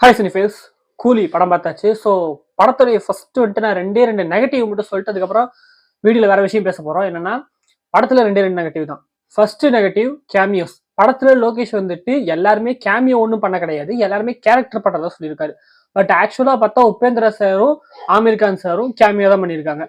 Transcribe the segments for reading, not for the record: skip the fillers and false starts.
Hi சினிஃபேஸ். கூலி படம் பார்த்தாச்சு. ஸோ படத்துடைய ஃபர்ஸ்ட் வந்துட்டு நான் ரெண்டே நெகட்டிவ் மட்டும் சொல்லிட்டு அதுக்கப்புறம் வீடியோவில் வேற விஷயம் பேச போகிறோம். என்னன்னா படத்தில் ரெண்டு நெகட்டிவ் தான். First negative cameos. படத்தில் லோகேஷ் வந்துட்டு எல்லாருமே கேமியோ ஒன்றும் பண்ண கிடையாது, எல்லாருமே கேரக்டர் படம் தான் சொல்லியிருக்காரு. பட் ஆக்சுவலாக பார்த்தா உபேந்திரா சாரும் ஆமீர் கான் சாரும் கேமியோ தான் பண்ணியிருக்காங்க.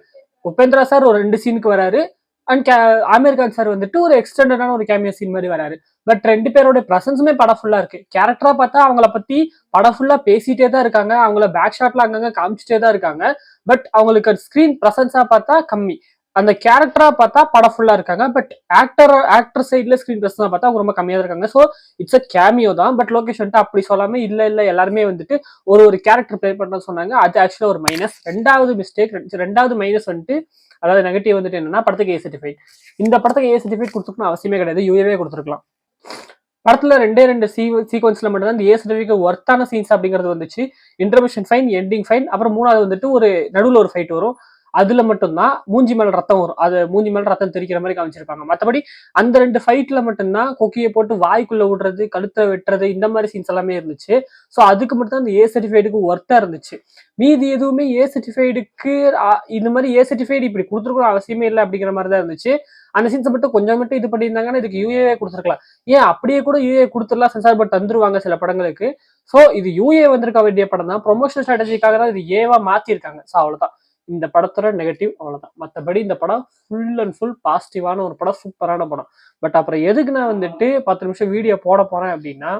உபேந்திரா சார் ஒரு 2 சீனுக்கு வராரு அண்ட் ஆமீர் கான் சார் வந்துட்டு ஒரு எக்ஸ்டெண்டடான ஒரு கேமியோ சீன் மாதிரி வராரு. பட் ரெண்டு பேரோட பிரசன்ஸுமே படம் ஃபுல்லா இருக்கு. கேரக்டரா பார்த்தா அவங்கள பத்தி படம் ஃபுல்லா பேசிட்டே தான் இருக்காங்க, அவங்கள பேக் ஷாட்ல அங்கங்க காமிச்சிட்டே தான் இருக்காங்க. பட் அவங்களுக்கு ஸ்கிரீன் பிரசன்ஸா பார்த்தா கம்மி. அந்த கேரக்டரா பார்த்தா படம் ஃபுல்லா இருக்காங்க. பட் ஆக்டர் சைட்ல ஸ்கிரீன் பிரசன்ஸா பார்த்தா அவங்க ரொம்ப கம்மியா தான் இருக்காங்க. ஸோ இட்ஸ் அ கேமியோ தான். பட் லோகேஷ் வந்துட்டு அப்படி சொல்லாம இல்ல எல்லாருமே வந்துட்டு ஒரு கேரக்டர் பிளே பண்ண சொன்னாங்க. அது ஆக்சுவலா ஒரு மைனஸ். ரெண்டாவது மைனஸ் வந்துட்டு, அதாவது நெகட்டிவ் வந்துட்டு என்னன்னா படத்துக்கு ஏ சர்டிஃபிகேட். இந்த படத்துக்கு ஏ சர்டிஃபிகேட் கொடுத்துக்கணும் அவசியமே கிடையாது, யூஏவே கொடுத்துருக்கலாம். படத்துல ரெண்டு சீக்வன்ஸ்ல மட்டும் தான் இந்த ஏ சர்டிஃபிகேட் ஒர்த்தான சீன்ஸ் அப்படிங்கிறது வந்துச்சு. இன்டர்மிஷன் ஃபைன், எண்டிங் ஃபைன், அப்புறம் மூணாவது வந்துட்டு ஒரு நடுவில் ஒரு ஃபைட் வரும். அதுல மட்டும்தான் மூஞ்சி மேல ரத்தம் வரும். அது மூஞ்சி மேல ரத்தம் தெரிக்கிற மாதிரி காமிச்சிருப்பாங்க. மற்றபடி அந்த 2 ஃபைட்ல மட்டும்தான் கொக்கியை போட்டு வாய்க்குள்ள விடுறது, கழுத்தை வெட்டுறது, இந்த மாதிரி சீன்ஸ் எல்லாமே இருந்துச்சு. ஸோ அதுக்கு மட்டும் தான் இந்த ஏ சர்டிஃபைடுக்கு ஒர்த்தா இருந்துச்சு. மீதி எதுவுமே ஏ சர்டிஃபைடுக்கு இந்த மாதிரி ஏ சர்டிஃபைடு இப்படி கொடுத்துருக்கணும் அவசியமே இல்லை அப்படிங்கிற மாதிரி தான் இருந்துச்சு. அந்த சீன்ஸை மட்டும் கொஞ்சம் மட்டும் இது பண்ணியிருந்தாங்கன்னா இதுக்கு யூஏ கொடுத்துருக்கலாம். ஏன் அப்படியே கூட யூஏ கொடுத்துடலாம், சென்சார் போர்ட் தந்துருவாங்க சில படங்களுக்கு. ஸோ இது யூஏ வந்திருக்க வேண்டிய படம் தான், ப்ரொமோஷனல் ஸ்ட்ராட்டஜிக்காக தான் இது ஏவா மாத்திருக்காங்க. ஸோ அவ்வளவுதான் இந்த படத்தோட நெகட்டிவ், அவ்வளவுதான். மற்றபடி இந்த படம் ஃபுல் அண்ட் ஃபுல் பாசிட்டிவான ஒரு படம், சூப்பரான படம். பட் அப்புறம் எதுக்கு நான் வந்துட்டு 10 நிமிஷம் வீடியோ போட போறேன் அப்படின்னா,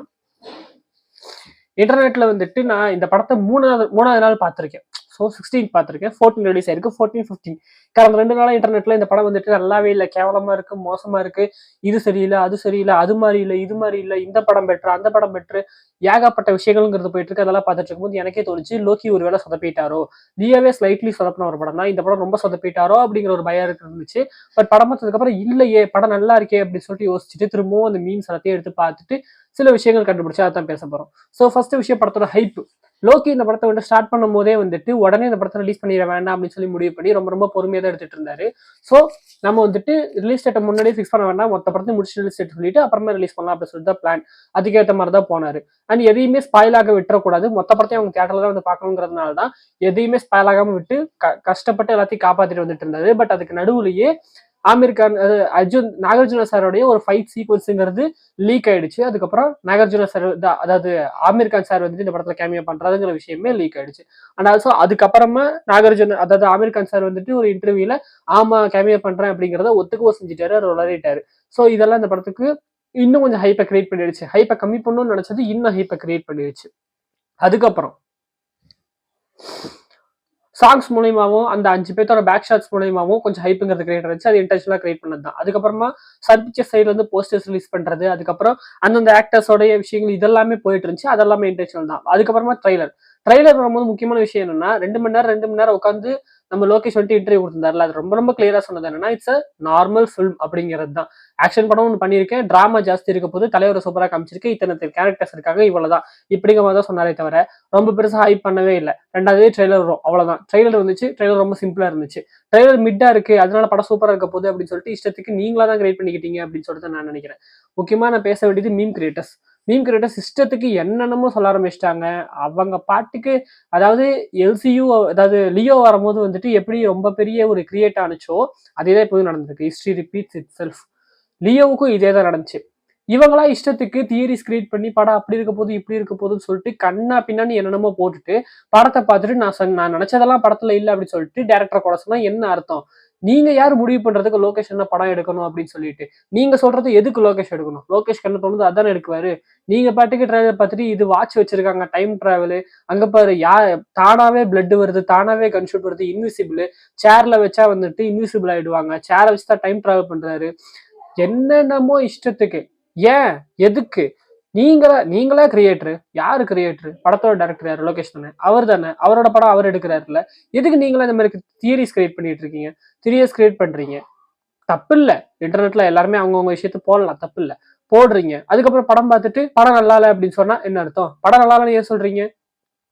இன்டர்நெட்ல வந்துட்டு நான் இந்த படத்தை மூணாவது நாள் பார்த்திருக்கேன். ஸோ 16 பார்த்திருக்கேன், 14 ரிலீஸ் ஆயிருக்கு, 14, 15 கடந்த 2 நாளா இன்டர்நெட்ல இந்த படம் வந்துட்டு நல்லாவே இல்லை, கேவலமா இருக்கு, மோசமா இருக்கு, இது சரியில்லை, அது சரியில்லை, அது மாதிரி இல்லை, இது மாதிரி இல்லை, இந்த படம் பெட்ரு, அந்த படம் பெட்ரு, ஏகப்பட்ட விஷயங்கள்ங்கிறது போயிட்டு இருக்கு. அதெல்லாம் பார்த்துட்டு இருக்கும்போது எனக்கே தோணுச்சு, லோக்கி ஒரு வேளை சொதப்பிட்டாரோ, லியோவே ஸ்லைட்லி சொதப்பின ஒரு படம் தான், இந்த படம் ரொம்ப சொதப்பிட்டாரோ அப்படிங்கிற ஒரு பயம் இருந்துச்சு. பட் படம் பார்த்ததுக்கு அப்புறம் இல்லையே, படம் நல்லா இருக்கே அப்படின்னு சொல்லிட்டு யோசிச்சுட்டு திரும்பவும் அந்த மீன்ஸ் எல்லாத்தையும் எடுத்து பார்த்துட்டு சில விஷயங்கள் கண்டுபிடிச்சு அதான் பேச போறோம். ஸோ ஃபர்ஸ்ட் விஷயம், படத்தோட ஹைப். லோக்கி இந்த படத்தை வந்து ஸ்டார்ட் பண்ணும் போதே வந்துட்டு உடனே இந்த படத்தை ரிலீஸ் பண்ணிட வேண்டாம் அப்படின்னு சொல்லி முடிவு பண்ணி ரொம்ப பொறுமையாக தான் எடுத்துட்டு இருந்தாரு. ஸோ நம்ம வந்துட்டு ரிலீஸ் டேட்டை முன்னாடியே ஃபிக்ஸ் பண்ண வேண்டாம், மொத்த படத்தை முடிச்சு ரிலீஸ் டேட் சொல்லிட்டு அப்புறமா ரிலீஸ் பண்ணலாம் அப்படின்னு சொல்லிட்டு தான் பிளான். அதுக்கேற்ற மாதிரி தான் போனாரு. அண்ட் எதையுமே ஸ்பாயிலாக விட்டுறக்கூடாது, மொத்த படத்தையும் அவங்க தியேட்டர்ல தான் வந்து பார்க்கணுங்கிறதுனால தான் எதையுமே ஸ்பாயில் ஆகாம விட்டு கஷ்டப்பட்டு எல்லாத்தையும் காப்பாத்திட்டு வந்துட்டு இருந்தாரு. பட் அதுக்கு நடுவுலயே ஆமீர் கான், நாகார்ஜுன சாரோடைய ஒரு ஃபைட் சீக்வன்ஸுங்கிறது லீக் ஆயிடுச்சு. அதுக்கப்புறம் நாகார்ஜுன சார், அதாவது ஆமீர் கான் சார் வந்துட்டு இந்த படத்துல கேமியோ பண்றதுங்கிற விஷயமே லீக் ஆயிடுச்சு. அண்ட் ஆல்சோ அதுக்கப்புறமா நாகார்ஜுன, அதாவது ஆமீர் கான் சார் வந்துட்டு ஒரு இன்டர்வியூல ஆமா கேமியோ பண்றேன் அப்படிங்கிறத ஒத்துக்கவும் செஞ்சுட்டாரு, உளறிட்டாரு. ஸோ இதெல்லாம் இந்த படத்துக்கு இன்னும் கொஞ்சம் ஹைப்பை கிரியேட் பண்ணிடுச்சு. ஹைப்பை கம்மி பண்ணணும்னு நினைச்சது இன்னும் ஹைப்பை கிரியேட் பண்ணிடுச்சு. அதுக்கப்புறம் சாங்ஸ் மூலியமாவும் அந்த 5 பேர்த்தோட பேக் ஷாட்ஸ் மூலியமாவும் கொஞ்சம் ஹைப்புங்கிறது கிரியேட் ஆச்சு. அது இன்டென்ஷனலா கிரியேட் பண்ணது தான். அதுக்கப்புறமா சன் பிக்சர்ஸ் சைட்ல இருந்து போஸ்டர்ஸ் ரிலீஸ் பண்றது, அதுக்கப்புறம் அந்தந்த ஆக்டர்ஸோடைய விஷயங்கள் இதெல்லாமே போயிட்டு இருந்துச்சு. அதெல்லாமே இன்டென்ஷனல் தான். அதுக்கப்புறமா ட்ரைலர் வரும்போது முக்கியமான விஷயம் என்னன்னா, 2 மணி நேரம் உட்காந்து நம்ம லோகேஷ் வந்துட்டு இன்டர்வியூ கொடுத்திருந்தாருல, அது ரொம்ப கிளியரா சொன்னது என்னன்னா, இட்ஸ் அ நார்மல் ஃபிலிம் அப்படிங்கிறது தான். ஆக்ஷன் படம் ஒன்று பண்ணியிருக்கேன், டிராமா ஜாஸ்தி இருக்க போது, தலைவரை சூப்பரா காமிச்சிருக்கேன், இத்தனை கேரக்டர்ஸ் இருக்காங்க, இவ்வளவுதான் இப்படிங்கிற மாதிரி தான் சொன்னாரே தவிர ரொம்ப பெருசா ஹைப் பண்ணவே இல்லை. ரெண்டாவது ட்ரெய்லர் வரும், அவ்வளவுதான். ட்ரெய்லர் வந்துச்சு, ட்ரெய்லர் ரொம்ப சிம்பிளா இருந்துச்சு. ட்ரெய்லர் மிட்டா இருக்கு, அதனால படம் சூப்பரா இருக்க போகுது அப்படின்னு சொல்லிட்டு இஷ்டத்துக்கு நீங்களா தான் கிரியேட் பண்ணிக்கிட்டீங்க அப்படின்னு சொல்லிட்டு நான் நினைக்கிறேன். முக்கியமா நான் பேச வேண்டியது மீம் கிரியேட்டர்ஸ் இஷ்டத்துக்கு என்னென்னமோ சொல்ல ஆரம்பிச்சிட்டாங்க. அவங்க பாட்டுக்கு, அதாவது எல்சியூ, அதாவது லியோ வரும்போது வந்துட்டு எப்படி ரொம்ப பெரிய ஒரு கிரியேட் ஆனிச்சோ அதேதான் இப்போது நடந்திருக்கு. History repeats itself. லியோவுக்கும் இதே தான் நடந்துச்சு. இவங்களா இஷ்டத்துக்கு தியரிஸ் கிரியேட் பண்ணி படம் அப்படி இருக்க போது இப்படி இருக்க போதுன்னு சொல்லிட்டு கண்ணா பின்னாடி என்னென்னமோ போட்டுட்டு படத்தை பார்த்துட்டு நான் நினைச்சதெல்லாம் படத்துல இல்லை அப்படின்னு சொல்லிட்டு டேரக்டர் கூட சொன்னா என்ன அர்த்தம்? நீங்க யார் முடிவு பண்றதுக்கு லோகேஷ் என்ன படம் எடுக்கணும் அப்படின்னு சொல்லிட்டு? நீங்க சொல்றது எதுக்கு லோகேஷ் எடுக்கணும்? லோகேஷ் என்ன தோணுது அதானே எடுக்குவாரு. நீங்க பாட்டுக்கு ட்ரைலர் பார்த்துட்டு இது வாட்ச் வச்சிருக்காங்க, டைம் டிராவல், அங்க பாரு தானாவே பிளட் வருது, தானாவே கன்ஷூட் வருது, இன்விசிபிள், சேர்ல வச்சா வந்துட்டு இன்விசிபிள் ஆயிடுவாங்க, சேரை வச்சுதான் டைம் டிராவல் பண்றாரு, என்னென்னமோ இஷ்டத்துக்கு. ஏன், எதுக்கு? நீங்களா கிரியேட்டரு? யாரு கிரியேட்டரு? படத்தோட டைரக்டர் யாரு? லோகேஷ் தானே, அவர் தானே, அவரோட படம் அவர் எடுக்கிறாருல. எதுக்கு நீங்களா இந்த மாதிரி தியரிஸ் கிரியேட் பண்ணிட்டு இருக்கீங்க? தியரிஸ் கிரியேட் பண்றீங்க, தப்பு இல்ல. இன்டர்நெட்ல எல்லாருமே அவங்கவுங்க விஷயத்த போடலாம், தப்பு இல்ல, போடுறீங்க. அதுக்கப்புறம் படம் பார்த்துட்டு படம் நல்லா இல்லை அப்படின்னு சொன்னா என்ன அர்த்தம்? படம் நல்லா இல்லைன்னு ஏன் சொல்றீங்க?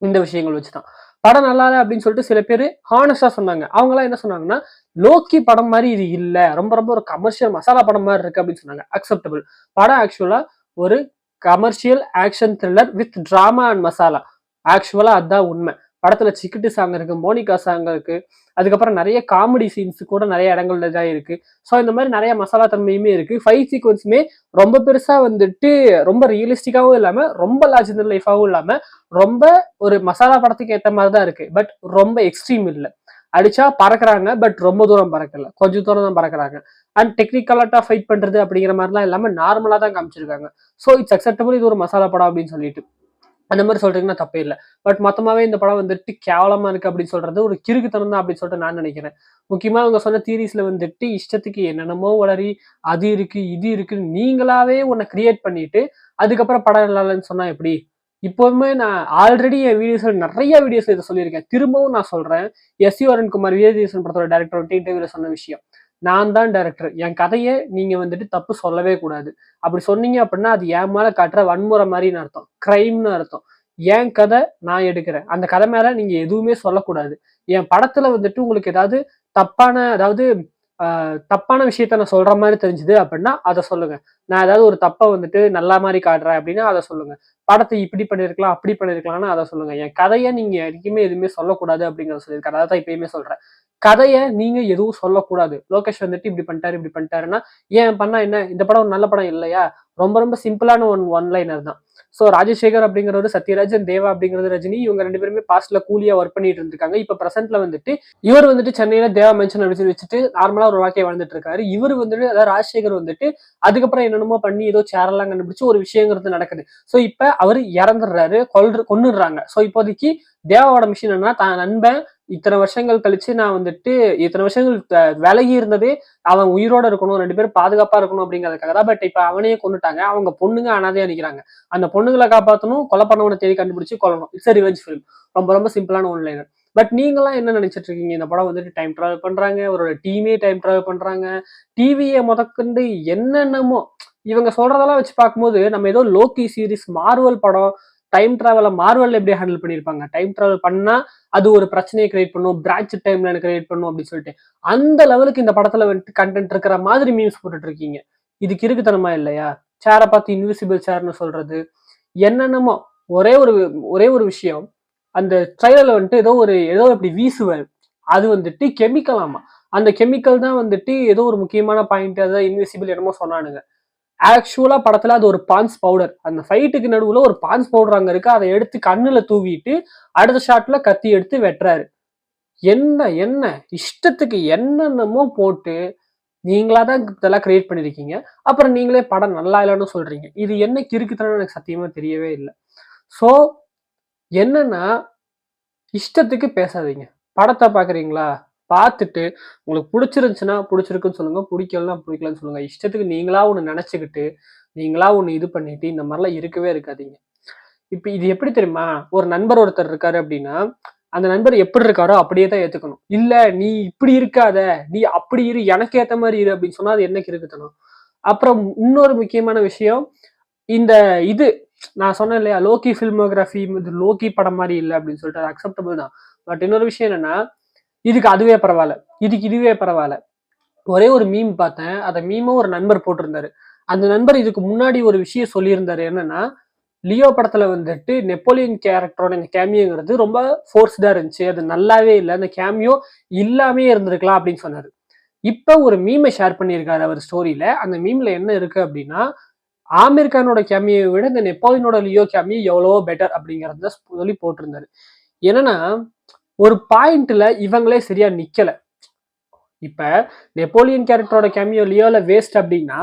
இந்த விஷயங்கள் வச்சுதான். படம் நல்லா இல்லை அப்படின்னு சொல்லிட்டு சில பேர் ஹானஸ்டா சொன்னாங்க. அவங்க எல்லாம் என்ன சொன்னாங்கன்னா, லோக்கி படம் மாதிரி இது இல்ல, ரொம்ப ஒரு கமர்ஷியல் மசாலா படம் மாதிரி இருக்கு அப்படின்னு சொன்னாங்க. அக்செப்டபிள். படம் ஆக்சுவலா ஒரு commercial action thriller with drama and masala. ஆக்சுவலா அதுதான் உண்மை. படத்துல சிக்கிட்டு சாங் இருக்கு, மோனிகா சாங் இருக்கு, அதுக்கப்புறம் நிறைய காமெடி சீன்ஸ் கூட நிறைய இடங்கள்ல தான் இருக்கு. ஸோ இந்த மாதிரி நிறைய மசாலா தன்மையுமே இருக்கு. ஃபைட் சீக்வன்ஸுமே ரொம்ப பெருசா வந்துட்டு ரொம்ப ரியலிஸ்டிக்காவும் இல்லாம, ரொம்ப லார்ஜர் லைஃபாவும் இல்லாம, ரொம்ப ஒரு மசாலா படத்துக்கு ஏற்ற மாதிரி தான் இருக்கு. பட் ரொம்ப எக்ஸ்ட்ரீம் இல்லை. அடிச்சா பறக்குறாங்க, பட் ரொம்ப தூரம் பறக்கல, கொஞ்சம் தூரம் தான் பறக்குறாங்க. அண்ட் டெக்னிக்கலாட்டா ஃபைட் பண்றது அப்படிங்கிற மாதிரிலாம் இல்லாம நார்மலா தான் காமிச்சிருக்காங்க. ஸோ இட்ஸ் அக்செப்டபிள், இது ஒரு மசாலா படம் அப்படின்னு சொல்லிட்டு அந்த மாதிரி சொல்றீங்கன்னா தப்பே இல்லை. பட் மொத்தமாவே இந்த படம் வந்துட்டு கேவலமா இருக்கு அப்படின்னு சொல்றது ஒரு கிறுக்குத்தனம் தான் அப்படின்னு சொல்லிட்டு நான் நினைக்கிறேன். முக்கியமா அவங்க சொன்ன தியரிஸ்ல வந்துட்டு இஷ்டத்துக்கு என்னென்னமோ வளரி அது இருக்கு இது இருக்குன்னு நீங்களாவே உன்னை கிரியேட் பண்ணிட்டு அதுக்கப்புறம் படம் நல்லா இல்லைன்னு சொன்னா எப்படி? இப்போவுமே நான் ஆல்ரெடி என் வீடியோஸ்ல நிறைய வீடியோஸ்ல இதை சொல்லியிருக்கேன். திரும்பவும் நான் சொல்றேன். எஸ் யு அருண்குமார் விஜயதேசன் படத்தோட டைரக்டர் வந்துட்டு இன்டர்வியூல சொன்ன விஷயம். நான் தான் டைரக்டர், என் கதையை நீங்க வந்துட்டு தப்பு சொல்லவே கூடாது. அப்படி சொன்னீங்க அப்படின்னா அது என் மேல காட்டுற வன்முறை மாதிரின்னு அர்த்தம், கிரைம்னு அர்த்தம். என் கதை நான் எடுக்கிறேன், அந்த கதை மேல நீங்க எதுவுமே சொல்லக்கூடாது. என் படத்துல வந்துட்டு உங்களுக்கு ஏதாவது தப்பான அதாவது தப்பான விஷயத்த நான் சொல்ற மாதிரி தெரிஞ்சுது அப்படின்னா அதை சொல்லுங்க. நான் ஏதாவது ஒரு தப்பை வந்துட்டு நல்ல மாதிரி காட்டுறேன் அப்படின்னா அதை சொல்லுங்க. படத்தை இப்படி பண்ணிருக்கலாம் அப்படி பண்ணிருக்கலாம்னு அதை சொல்லுங்க. என் கதையை நீங்க எனக்குமே எதுவுமே சொல்லக்கூடாது அப்படிங்கிறத சொல்லியிருக்காரு. அதான் இப்பயுமே சொல்றேன், கதையை நீங்க எதுவும் சொல்லக்கூடாது. லோகேஷ் வந்துட்டு இப்படி பண்ணிட்டாரு இப்படி பண்ணிட்டாருன்னா ஏன் பண்ணா என்ன, இந்த படம் ஒரு நல்ல படம் இல்லையா? ரொம்ப ரொம்ப சிம்பிளான ஒன்லைனர் தான். ஸோ ராஜசேகர் அப்படிங்கிறது சத்யராஜ், தேவா அப்படிங்கிறது ரஜினி, இவங்க 2 பேருமே பாஸ்ட்ல கூலியா ஒர்க் பண்ணிட்டு இருந்திருக்காங்க. இப்ப பிரசன்ட்ல வந்துட்டு இவர் வந்துட்டு சென்னையில தேவா மென்ஷன் வச்சுட்டு நார்மலா ஒரு வாழ்க்கையை வாழ்ந்துட்டு இருக்காரு. இவர் வந்துட்டு அதாவது ராஜசேகர் வந்துட்டு அதுக்கப்புறம் என்னென்னமோ பண்ணி ஏதோ சேரெல்லாம் கண்டுபிடிச்சு ஒரு விஷயங்கிறது நடக்குது. ஸோ இப்ப அவர் இறந்துடுறாரு, கொன்னுடுறாங்க. ஸோ இப்போதைக்கு தேவாவோட மிஷின் என்னன்னா, தான் நண்பன் இத்தனை வருஷங்கள் கழிச்சு நான் வந்துட்டு இத்தனை வருஷங்கள் விலகி இருந்ததே அவன் உயிரோட இருக்கணும், 2 பேரும் பாதுகாப்பா இருக்கணும் அப்படிங்கிறதுக்காக தான். பட் இப்ப அவனையே கொண்டுட்டாங்க, அவங்க பொண்ணுங்க அனாதையா நிக்கிறாங்க. அந்த பொண்ணுங்களை காப்பாற்றணும், கொலை பண்ணவனை தேடி கண்டுபிடிச்சு கொல்லணும். It's revenge film. ரொம்ப ரொம்ப சிம்பிளான ஒன்லைனர். பட் நீங்களாம் என்ன நினைச்சிட்டு இருக்கீங்க? இந்த படம் வந்துட்டு டைம் டிராவல் பண்றாங்க, அவரோட டீமே டைம் டிராவல் பண்றாங்க, டிவியை முதற்கொண்டு என்னென்னமோ இவங்க சொல்றதெல்லாம் வச்சு பார்க்கும்போது நம்ம ஏதோ லோக்கி சீரிஸ், மார்வல் படம், டைம் டிராவலை மார்வல் எப்படி ஹேண்டில் பண்ணியிருப்பாங்க, டைம் டிராவல் பண்ணா அது ஒரு பிரச்சனையை கிரியேட் பண்ணும், பிரான்ச் டைம் லைன் கிரியேட் பண்ணும் அப்படின்னு சொல்லிட்டு அந்த லெவலுக்கு இந்த படத்துல வந்துட்டு கண்டென்ட் இருக்கிற மாதிரி மீம்ஸ் போட்டுட்டு இருக்கீங்க. இதுக்கு இருக்குத்தனமா இல்லையா? சேரை பார்த்து இன்விசிபிள் சேர்னு சொல்றது என்னென்னமோ. ஒரே ஒரு ஒரே ஒரு விஷயம், அந்த ட்ரைலர்ல வந்துட்டு ஏதோ இப்படி வீசுவார், அது வந்துட்டு கெமிக்கல். ஆமா, அந்த கெமிக்கல் தான் வந்துட்டு ஏதோ ஒரு முக்கியமான பாயிண்ட், அதான் இன்விசிபிள் என்னமோ சொன்னானுங்க. ஆக்சுவலா படத்துல அது ஒரு பான்ஸ் பவுடர். அந்த ஃபைட்டுக்கு நடுவுல ஒரு பான்ஸ் பவுடர் அங்க இருக்கு, அதை எடுத்து கண்ணுல தூவிட்டு அடுத்த ஷாட்ல கத்தி எடுத்து வெட்டுறாரு. என்ன என்ன இஷ்டத்துக்கு என்னென்னமோ போட்டு நீங்களா தான் இதெல்லாம் கிரியேட் பண்ணிருக்கீங்க. அப்புறம் நீங்களே படம் நல்லா இல்லைன்னு சொல்றீங்க. இது என்ன கிறுக்குத்தனம் எனக்கு சத்தியமா தெரியவே இல்லை. ஸோ என்னன்னா, இஷ்டத்துக்கு பேசாதீங்க. படத்தை பாக்குறீங்களா, பார்த்துட்டு உங்களுக்கு பிடிச்சிருந்துச்சுன்னா பிடிச்சிருக்குன்னு சொல்லுங்க, பிடிக்கலன்னா பிடிக்கலன்னு சொல்லுங்க. இஷ்டத்துக்கு நீங்களா ஒண்ணு நினைச்சுக்கிட்டு நீங்களா ஒண்ணு இது பண்ணிட்டு இந்த மாதிரிலாம் இருக்கவே இருக்காதீங்க. இப்ப இது எப்படி தெரியுமா? ஒரு நண்பர் ஒருத்தர் இருக்காரு அப்படின்னா அந்த நண்பர் எப்படி இருக்காரோ அப்படியே தான் ஏத்துக்கணும். இல்ல நீ இப்படி இருக்காத, நீ அப்படி இரு, எனக்கு ஏத்த மாதிரி இரு அப்படின்னு சொன்னா அது என்ன இருக்குத்தனம்? அப்புறம் இன்னொரு முக்கியமான விஷயம், இந்த இது நான் சொன்னேன் இல்லையா, லோக்கி ஃபில்மோகிராஃபி இது லோக்கி படம் மாதிரி இல்லை அப்படின்னு சொல்லிட்டு அது அக்செப்டபிள் தான். பட் இன்னொரு விஷயம் என்னன்னா, இதுக்கு அதுவே பரவாயில்ல, இதுக்கு இதுவே பரவாயில்ல. ஒரே ஒரு மீம் பார்த்தேன், அந்த மீமும் ஒரு நண்பர் போட்டிருந்தாரு. அந்த நண்பர் இதுக்கு முன்னாடி ஒரு விஷயம் சொல்லியிருந்தாரு. என்னன்னா, லியோ படத்துல வந்துட்டு நெப்போலியன் கேரக்டரோட இந்த கேமியோங்கிறது ரொம்ப ஃபோர்ஸ்டா இருந்துச்சு, அது நல்லாவே இல்லை, அந்த கேமியோ இல்லாமே இருந்திருக்கலாம் அப்படின்னு சொன்னாரு. இப்ப ஒரு மீமை ஷேர் பண்ணியிருக்காரு அவர் ஸ்டோரியில. அந்த மீம்ல என்ன இருக்கு அப்படின்னா, ஆமீர் கானோட கேமியை விட இந்த நெப்போலியனோட லியோ கேமியோ எவ்வளவோ பெட்டர் அப்படிங்கறத சொல்லி போட்டிருந்தாரு. என்னன்னா, ஒரு பாயிண்ட்ல இவங்களே சரியா நிக்கல. இப்ப நெப்போலியன் கேரக்டரோட கேமியோ லியோல வேஸ்ட் அப்படின்னா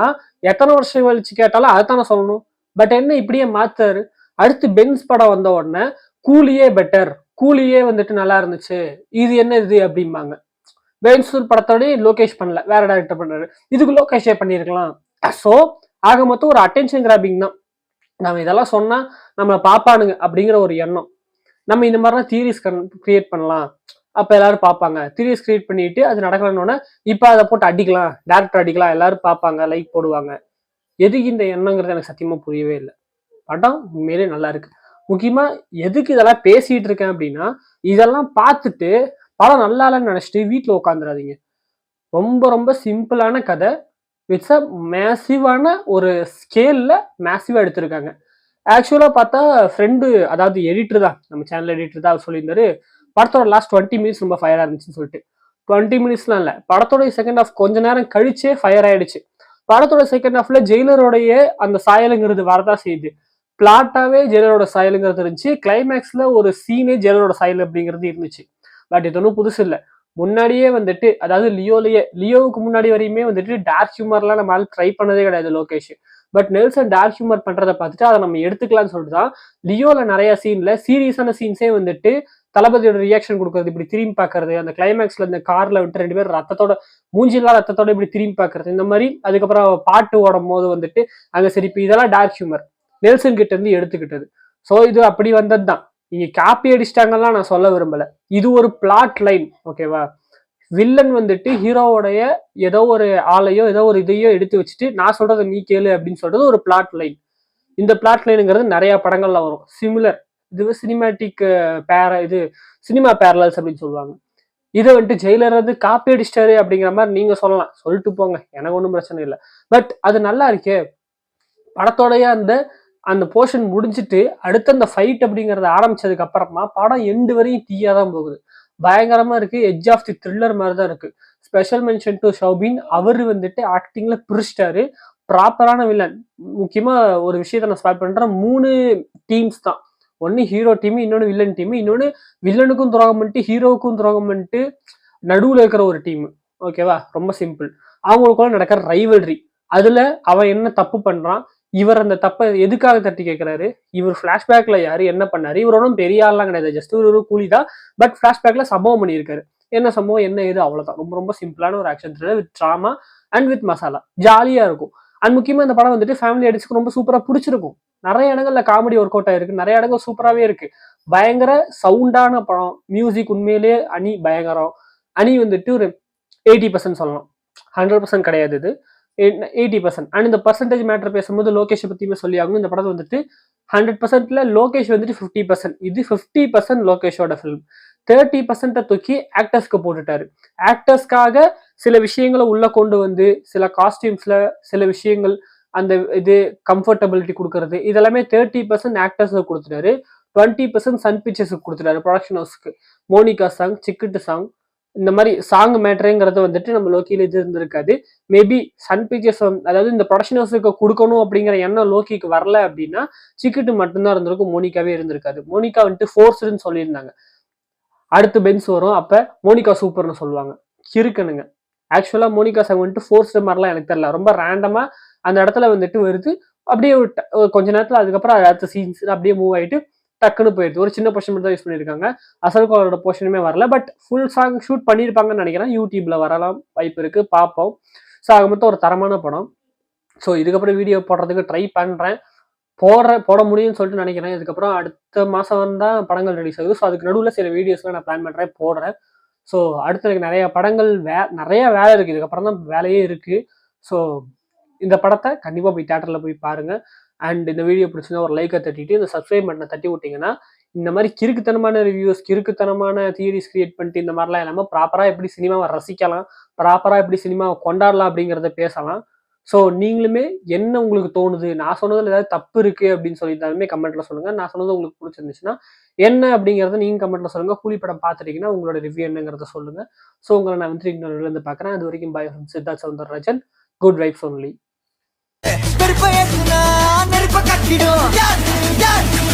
எத்தனை வருஷம் கழிச்சு கேட்டாலும் அதைத்தானே சொல்லணும். பட் என்ன இப்படியே மாத்தாரு? அடுத்து பென்ஸ் படம் வந்த உடனே கூலியே பெட்டர், கூலியே வந்துட்டு நல்லா இருந்துச்சு, இது என்ன இது அப்படிம்பாங்க. பென்சூர் படத்தோடய லோகேஷ் பண்ணல, வேற டேரக்டர் பண்ணாரு, இதுக்கு லோகேஷே பண்ணியிருக்கலாம். ஸோ ஆக மொத்தம் ஒரு அட்டென்ஷன் கிராபிங் தான். நம்ம இதெல்லாம் சொன்னா நம்மளை பாப்பானுங்க அப்படிங்கிற ஒரு எண்ணம். நம்ம இந்த மாதிரிலாம் தியரிஸ் கிரியேட் பண்ணலாம், அப்ப எல்லாரும் பார்ப்பாங்க. தியரிஸ் கிரியேட் பண்ணிட்டு அது நடக்கலன்னு இப்ப அதை போட்டு அடிக்கலாம், டேரக்டர் அடிக்கலாம், எல்லாரும் பார்ப்பாங்க, லைக் போடுவாங்க. எதுக்கு இந்த எண்ணங்கிறது எனக்கு சத்தியமா புரியவே இல்லை. படம் உண்மையிலே நல்லா இருக்கு. முக்கியமா எதுக்கு இதெல்லாம் பேசிட்டு இருக்கேன் அப்படின்னா, இதெல்லாம் பார்த்துட்டு படம் நல்லா இல்லைன்னு நினைச்சிட்டு வீட்டுல உட்காந்துடாதீங்க. ரொம்ப ரொம்ப சிம்பிளான கதை, விட்ஸ் அ மேசிவான ஒரு ஸ்கேல்ல மேசிவா எடுத்திருக்காங்க. ஆக்சுவலா பார்த்தா ஃப்ரெண்டு, அதாவது எடிட்டர் தான், நம்ம சேனல் எடிட்டர் தான், அவர் சொல்லியிருந்தாரு படத்தோட லாஸ்ட் 20 மினிட்ஸ் ரொம்ப ஃபயரா இருந்துச்சுன்னு சொல்லிட்டு. 20 மினிட்ஸ்லாம் இல்ல, படத்தோட செகண்ட் ஹாஃப் கொஞ்ச நேரம் கழிச்சே ஃபயர் ஆயிடுச்சு. படத்தோட செகண்ட் ஹாஃப்ல ஜெயிலரோடைய அந்த சாயலுங்கிறது வரதான் செய்யுது. பிளாட்டாவே ஜெயிலரோட சாயலுங்கிறது இருந்துச்சு. கிளைமேக்ஸ்ல ஒரு சீனே ஜெயிலரோட சாயல் அப்படிங்கிறது இருந்துச்சு. பட் இது ஒன்றும் புதுசு இல்லை. முன்னாடியே வந்துட்டு, அதாவது லியோவுக்கு முன்னாடி வரையுமே வந்துட்டு டார்க் ஹியூமர்லாம் நம்மளால ட்ரை பண்ணதே கிடையாது Lokesh. But Nelson dark humour பண்றதை பார்த்துட்டு அதை நம்ம எடுத்துக்கலாம்னு சொல்லிட்டு தான் லியோல நிறைய சீன்ல சீரியஸான சீன்ஸே வந்துட்டு தளபதியோட ரியாக்ஷன் கொடுக்கறது, இப்படி திரும்பி பாக்குறது, அந்த கிளைமேக்ஸ்ல இந்த கார்ல விட்டு 2 பேரும் ரத்தத்தோட, மூஞ்சிலாம் ரத்தத்தோட இப்படி திரும்பி பாக்குறது, இந்த மாதிரி. அதுக்கப்புறம் பாட்டு ஓடும் போது வந்துட்டு அங்க சிரிப்பு, இதெல்லாம் டார்க் ஹியூமர் நெல்சன் கிட்ட இருந்து எடுத்துக்கிட்டது. ஸோ இது அப்படி வந்தது தான். நீங்க காப்பி அடிச்சிட்டாங்கலாம் நான் சொல்ல விரும்பல. இது ஒரு பிளாட் லைன், ஓகேவா? வில்லன் வந்துட்டு ஹீரோவோடைய ஏதோ ஒரு ஆளையோ ஏதோ ஒரு இதையோ எடுத்து வச்சுட்டு நான் சொல்றதை நீ கேளு அப்படின்னு சொல்றது ஒரு பிளாட் லைன். இந்த பிளாட் லைனுங்கிறது நிறைய படங்கள்ல வரும் சிமிலர். இது சினிமாட்டிக் இது சினிமா பேரலல்ஸ் அப்படின்னு சொல்லுவாங்க. இதை வந்துட்டு ஜெயிலர் வந்து காப்பி அடிச்சிட்டாரு அப்படிங்கிற மாதிரி நீங்க சொல்லலாம், சொல்லிட்டு போங்க, எனக்கு ஒன்றும் பிரச்சனை இல்லை. பட் அது நல்லா இருக்கே. படத்தோடைய அந்த அந்த போர்ஷன் முடிஞ்சிட்டு அடுத்த அந்த ஃபைட் அப்படிங்கறத ஆரம்பிச்சதுக்கு அப்புறமா படம் எண்டு வரையும் தீயா தான் போகுது. பயங்கரமா இருக்கு. எட்ஜ் ஆஃப் தி த்ரில்லர் மாதிரி தான் இருக்கு. ஸ்பெஷல் மென்ஷன் டு ஷௌபின், அவர் வந்துட்டு ஆக்டிங்ல பிரிச்சிட்டாரு. ப்ராப்பரான வில்லன். முக்கியமா ஒரு விஷயத்த நான் ஸ்பாட் பண்றேன். 3 டீம்ஸ் தான். ஒன்னு ஹீரோ டீம், இன்னொன்னு வில்லன் டீம், இன்னொன்னு வில்லனுக்கும் துரோகம் பண்ணிட்டு ஹீரோவுக்கும் துரோகம் பண்ணிட்டு நடுவுல இருக்கிற ஒரு டீம். ஓகேவா? ரொம்ப சிம்பிள். அவங்களுக்குள்ள நடக்கிற ரைவல்ரி. அதுல அவன் என்ன தப்பு பண்றான், இவர் அந்த தப்பை எதுக்காக தட்டி கேட்கிறாரு, இவர் பிளாஷ்பேக்ல யாரு என்ன பண்ணாரு, இவர் ஒன்றும் பெரிய ஆள்லாம் கிடையாது, ஜஸ்ட் ஒரு கூலி தான். பட் பிளாஷ்பேக்ல சம்பவம் பண்ணியிருக்காரு. என்ன சம்பவம் என்ன ஏது அவ்வளவுதான். ரொம்ப ரொம்ப சிம்பிளான ஒரு action thriller with drama and with masala. ஜாலியா இருக்கும். அண்ட் முக்கியமா இந்த படம் வந்துட்டு ஃபேமிலி ஆடியன்ஸ்க்கு ரொம்ப சூப்பரா பிடிச்சிருக்கும். நிறைய இடங்கள்ல காமெடி ஒர்க் அவுட் ஆயிருக்கு, நிறைய இடங்கள் சூப்பராகவே இருக்கு. பயங்கர சவுண்டான படம். மியூசிக் உண்மையிலேயே அணி பயங்கரம். அணி வந்துட்டு ஒரு 80% சொல்லலாம், 100% கிடையாது இது, 80%. அண்ட் இந்த பர்சன்டேஜ் மேட்டர் பேசும்போது லோகேஷை பத்தியுமே சொல்லி ஆகணும். இந்த படத்தை வந்துட்டு 100%ல லோகேஷ் வந்துட்டு 50%. இது 50% லோகேஷோட ஃபிலிம். 30% தூக்கி ஆக்டர்ஸ்க்கு போட்டுட்டாரு. ஆக்டர்ஸ்க்காக சில விஷயங்களை உள்ள கொண்டு வந்து, சில காஸ்டியூம்ஸ்ல சில விஷயங்கள், அந்த இது கம்ஃபர்டபிலிட்டி கொடுக்கறது, இதெல்லாமே 30% ஆக்டர்ஸ்க்கு கொடுத்துட்டாரு. 20% சன் பிக்சர்ஸ்க்கு கொடுத்துட்டாரு, ப்ரொடக்ஷன் ஹவுஸ்க்கு. மோனிகா சாங், சிக்கிட்டு சாங், இந்த மாதிரி சாங் மேட்டருங்கிறது வந்துட்டு நம்ம லோக்கியில இது இருந்திருக்காது. மேபி சன் பிக்சர்ஸ், அதாவது இந்த ப்ரொடக்ஷன் ஹவுஸுக்கு கொடுக்கணும் அப்படிங்கிற எண்ணம் லோக்கிக்கு வரல அப்படின்னா சிக்கிட்டு மட்டும்தான் இருந்திருக்கும், மோனிகாவே இருந்திருக்காது. மோனிகா வந்துட்டு ஃபோர்ஸ்டுன்னு சொல்லியிருந்தாங்க. அடுத்து பென்ஸ் வரும், அப்ப மோனிகா சூப்பர்னு சொல்லுவாங்க. இருக்குனுங்க. ஆக்சுவலா மோனிகா சாங் வந்துட்டு ஃபோர்ஸ்டு மாதிரிலாம் எனக்கு தெரியல, ரொம்ப ரேண்டமா அந்த இடத்துல வந்துட்டு வருது, அப்படியே கொஞ்ச நேரத்துல அதுக்கப்புறம் அடுத்த சீன்ஸ் அப்படியே மூவ் ஆயிட்டு டக்குன்னு போயிடுது. ஒரு சின்ன போர்ஷன் மட்டும் தான் யூஸ் பண்ணியிருக்காங்க. அசல்கோலோட போர்ஷனுமே வரல. பட் ஃபுல் சாங் ஷூட் பண்ணியிருப்பாங்கன்னு நினைக்கிறேன். யூடியூப்ல வரலாம் வாய்ப்பு இருக்கு, பார்ப்போம். ஸோ ஆக மொத்தம் ஒரு தரமான படம். ஸோ இதுக்கப்புறம் வீடியோ போடுறதுக்கு ட்ரை பண்றேன். போட முடியும்னு சொல்லிட்டு நினைக்கிறேன். இதுக்கப்புறம் அடுத்த மாசம் தான் படங்கள் ரிலீஸ் ஆகுது. ஸோ அதுக்கு நடுவில் சில வீடியோஸ்லாம் நான் பிளான் பண்றேன், போடுறேன். ஸோ அடுத்து எனக்கு நிறைய படங்கள் நிறைய வேலை இருக்கு. இதுக்கப்புறம் தான் வேலையே இருக்கு. ஸோ இந்த படத்தை கண்டிப்பா போய் தியேட்டர்ல போய் பாருங்க. அண்ட் இந்த வீடியோ பிடிச்சிருந்தா ஒரு லைக்கை தட்டிட்டு இந்த சப்ஸ்கிரைப் பட்டனை தட்டி விட்டீங்கன்னா இந்த மாதிரி கிறுக்குத்தனமான ரிவ்யூஸ், கிறுக்குத்தனமான தியரிஸ் கிரியேட் பண்ணிட்டு இந்த மாதிரிலாம் இல்லாமல் ப்ராப்பராக எப்படி சினிமாவை ரசிக்கலாம், ப்ராப்பராக எப்படி சினிமாவை கொண்டாடலாம் அப்படிங்கிறத பேசலாம். ஸோ நீங்களுமே என்ன உங்களுக்கு தோணுது, நான் சொன்னதில் ஏதாவது தப்பு இருக்கு அப்படின்னு சொல்லியிருந்தாலுமே கமெண்ட்ல சொல்லுங்க. நான் சொன்னது உங்களுக்கு பிடிச்சிருந்துச்சுன்னா என்ன அப்படிங்கிறத நீங்க கமெண்ட்ல சொல்லுங்க. கூலி படம் பார்த்துட்டீங்கன்னா உங்களோட ரிவ்யூ என்னங்கிறத சொல்லுங்க. ஸோ உங்களை நான் வந்து இன்னொரு இருந்து பார்க்குறேன். அது வரைக்கும் bye from Siddharth Soundararajan. Good vibes only. நெருப்ப கட்டிடும்